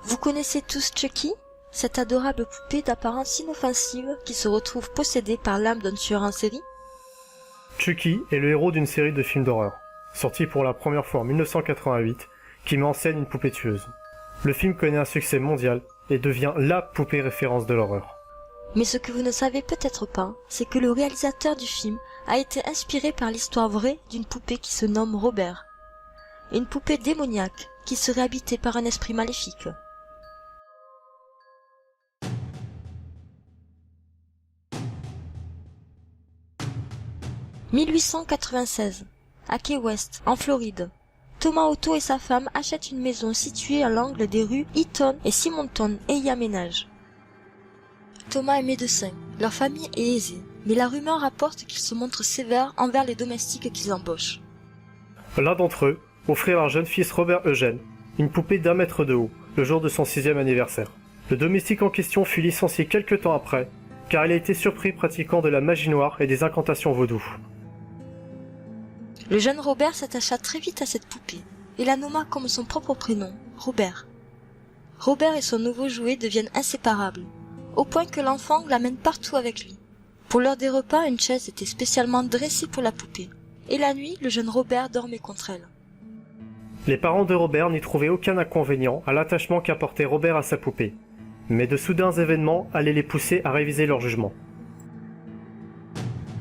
Vous connaissez tous Chucky, cette adorable poupée d'apparence inoffensive qui se retrouve possédée par l'âme d'un tueur en série? Chucky est le héros d'une série de films d'horreur, sorti pour la première fois en 1988, qui met en scène une poupée tueuse. Le film connaît un succès mondial et devient LA poupée référence de l'horreur. Mais ce que vous ne savez peut-être pas, c'est que le réalisateur du film a été inspiré par l'histoire vraie d'une poupée qui se nomme Robert. Une poupée démoniaque qui serait habitée par un esprit maléfique. « 1896, à Key West, en Floride. Thomas Otto et sa femme achètent une maison située à l'angle des rues Eaton et Simonton et y aménagent. Thomas est médecin, leur famille est aisée, mais la rumeur rapporte qu'ils se montrent sévères envers les domestiques qu'ils embauchent. L'un d'entre eux offrit à leur jeune fils Robert Eugène une poupée d'1 mètre de haut, le jour de son 6e anniversaire. Le domestique en question fut licencié quelque temps après, car il a été surpris pratiquant de la magie noire et des incantations vaudou. Le jeune Robert s'attacha très vite à cette poupée, et la nomma comme son propre prénom, Robert. Robert et son nouveau jouet deviennent inséparables, au point que l'enfant l'amène partout avec lui. Pour l'heure des repas, une chaise était spécialement dressée pour la poupée, et la nuit, le jeune Robert dormait contre elle. Les parents de Robert n'y trouvaient aucun inconvénient à l'attachement qu'apportait Robert à sa poupée, mais de soudains événements allaient les pousser à réviser leur jugement.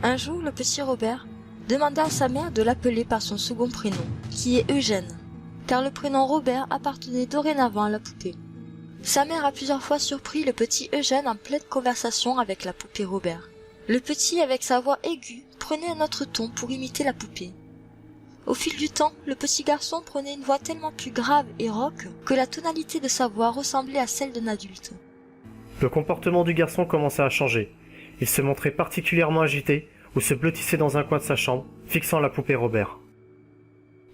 Un jour, le petit Robert demanda à sa mère de l'appeler par son second prénom, qui est Eugène, car le prénom Robert appartenait dorénavant à la poupée. Sa mère a plusieurs fois surpris le petit Eugène en pleine conversation avec la poupée Robert. Le petit, avec sa voix aiguë, prenait un autre ton pour imiter la poupée. Au fil du temps, le petit garçon prenait une voix tellement plus grave et rauque que la tonalité de sa voix ressemblait à celle d'un adulte. Le comportement du garçon commença à changer. Il se montrait particulièrement agité ou se blottissait dans un coin de sa chambre, fixant la poupée Robert.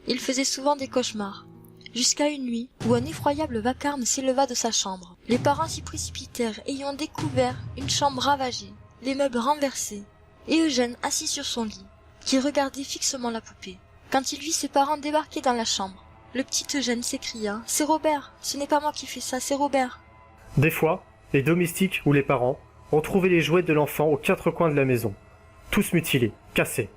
Il faisait souvent des cauchemars, jusqu'à une nuit où un effroyable vacarme s'éleva de sa chambre. Les parents s'y précipitèrent ayant découvert une chambre ravagée, les meubles renversés, et Eugène assis sur son lit, qui regardait fixement la poupée. Quand il vit ses parents débarquer dans la chambre, le petit Eugène s'écria « C'est Robert, ce n'est pas moi qui fais ça, c'est Robert !» Des fois, les domestiques ou les parents retrouvaient les jouets de l'enfant aux 4 coins de la maison, tous mutilés, cassés.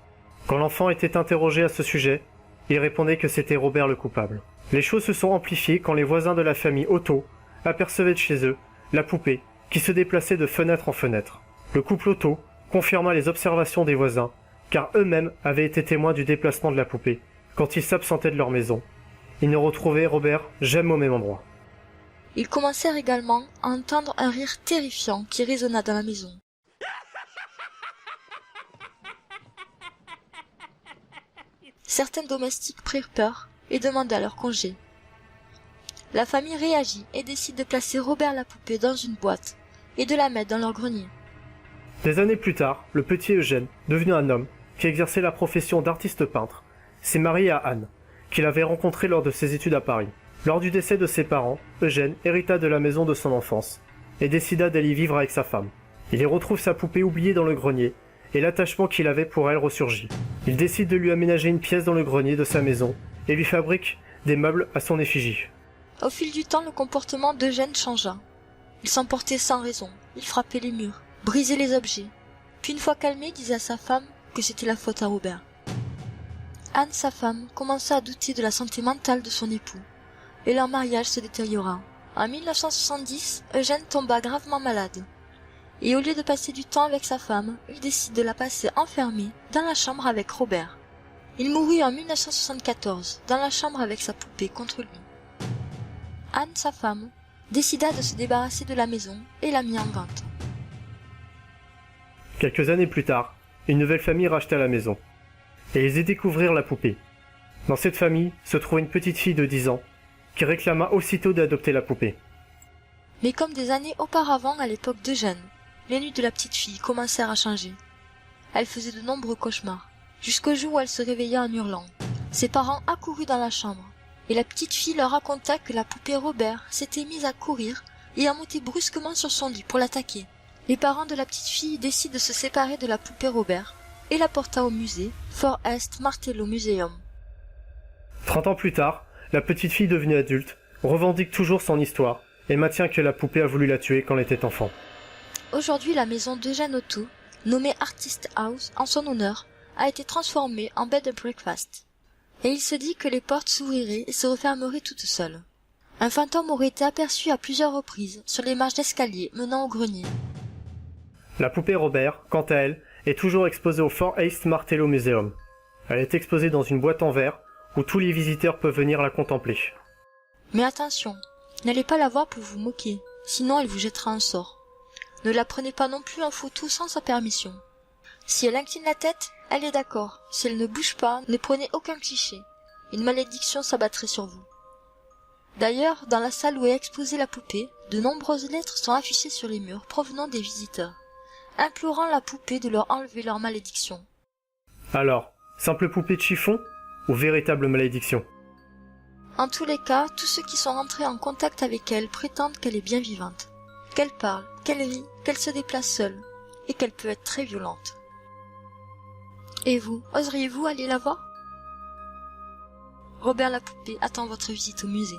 Quand l'enfant était interrogé à ce sujet, il répondait que c'était Robert le coupable. Les choses se sont amplifiées quand les voisins de la famille Otto apercevaient de chez eux la poupée qui se déplaçait de fenêtre en fenêtre. Le couple Otto confirma les observations des voisins, car eux-mêmes avaient été témoins du déplacement de la poupée quand ils s'absentaient de leur maison. Ils ne retrouvaient Robert jamais au même endroit. Ils commencèrent également à entendre un rire terrifiant qui résonna dans la maison. Certains domestiques prirent peur et demandèrent leur congé. La famille réagit et décide de placer Robert la poupée dans une boîte et de la mettre dans leur grenier. Des années plus tard, le petit Eugène, devenu un homme qui exerçait la profession d'artiste peintre, s'est marié à Anne, qu'il avait rencontrée lors de ses études à Paris. Lors du décès de ses parents, Eugène hérita de la maison de son enfance et décida d'aller y vivre avec sa femme. Il y retrouve sa poupée oubliée dans le grenier et l'attachement qu'il avait pour elle ressurgit. Il décide de lui aménager une pièce dans le grenier de sa maison et lui fabrique des meubles à son effigie. Au fil du temps, le comportement d'Eugène changea. Il s'emportait sans raison, il frappait les murs, brisait les objets, puis une fois calmé, disait à sa femme que c'était la faute à Robert. Anne, sa femme, commença à douter de la santé mentale de son époux, et leur mariage se détériora. En 1970, Eugène tomba gravement malade, et au lieu de passer du temps avec sa femme, il décide de la passer enfermée dans la chambre avec Robert. Il mourut en 1974, dans la chambre avec sa poupée contre lui. Anne, sa femme, décida de se débarrasser de la maison et la mit en vente. Quelques années plus tard, une nouvelle famille racheta la maison, et ils y découvrirent la poupée. Dans cette famille se trouvait une petite fille de 10 ans, qui réclama aussitôt d'adopter la poupée. Mais comme des années auparavant à l'époque d'Eugène, les nuits de la petite fille commencèrent à changer. Elle faisait de nombreux cauchemars, jusqu'au jour où elle se réveilla en hurlant. Ses parents accoururent dans la chambre, et la petite fille leur raconta que la poupée Robert s'était mise à courir et à monter brusquement sur son lit pour l'attaquer. Les parents de la petite fille décident de se séparer de la poupée Robert et la porta au musée Forest Martello Museum. 30 ans plus tard, la petite fille devenue adulte revendique toujours son histoire et maintient que la poupée a voulu la tuer quand elle était enfant. Aujourd'hui, la maison d'Eugène Otto, nommée Artist House en son honneur, a été transformée en bed and breakfast. Et il se dit que les portes s'ouvriraient et se refermeraient toutes seules. Un fantôme aurait été aperçu à plusieurs reprises sur les marches d'escalier menant au grenier. La poupée Robert, quant à elle, est toujours exposée au Fort East Martello Museum. Elle est exposée dans une boîte en verre où tous les visiteurs peuvent venir la contempler. Mais attention, n'allez pas la voir pour vous moquer, sinon elle vous jettera un sort. Ne la prenez pas non plus en photo sans sa permission. Si elle incline la tête, elle est d'accord. Si elle ne bouge pas, ne prenez aucun cliché. Une malédiction s'abattrait sur vous. D'ailleurs, dans la salle où est exposée la poupée, de nombreuses lettres sont affichées sur les murs provenant des visiteurs, implorant la poupée de leur enlever leur malédiction. Alors, simple poupée de chiffon ou véritable malédiction? En tous les cas, tous ceux qui sont rentrés en contact avec elle prétendent qu'elle est bien vivante, qu'elle parle, qu'elle rit, qu'elle se déplace seule, et qu'elle peut être très violente. Et vous, oseriez-vous aller la voir? Robert la poupée attend votre visite au musée.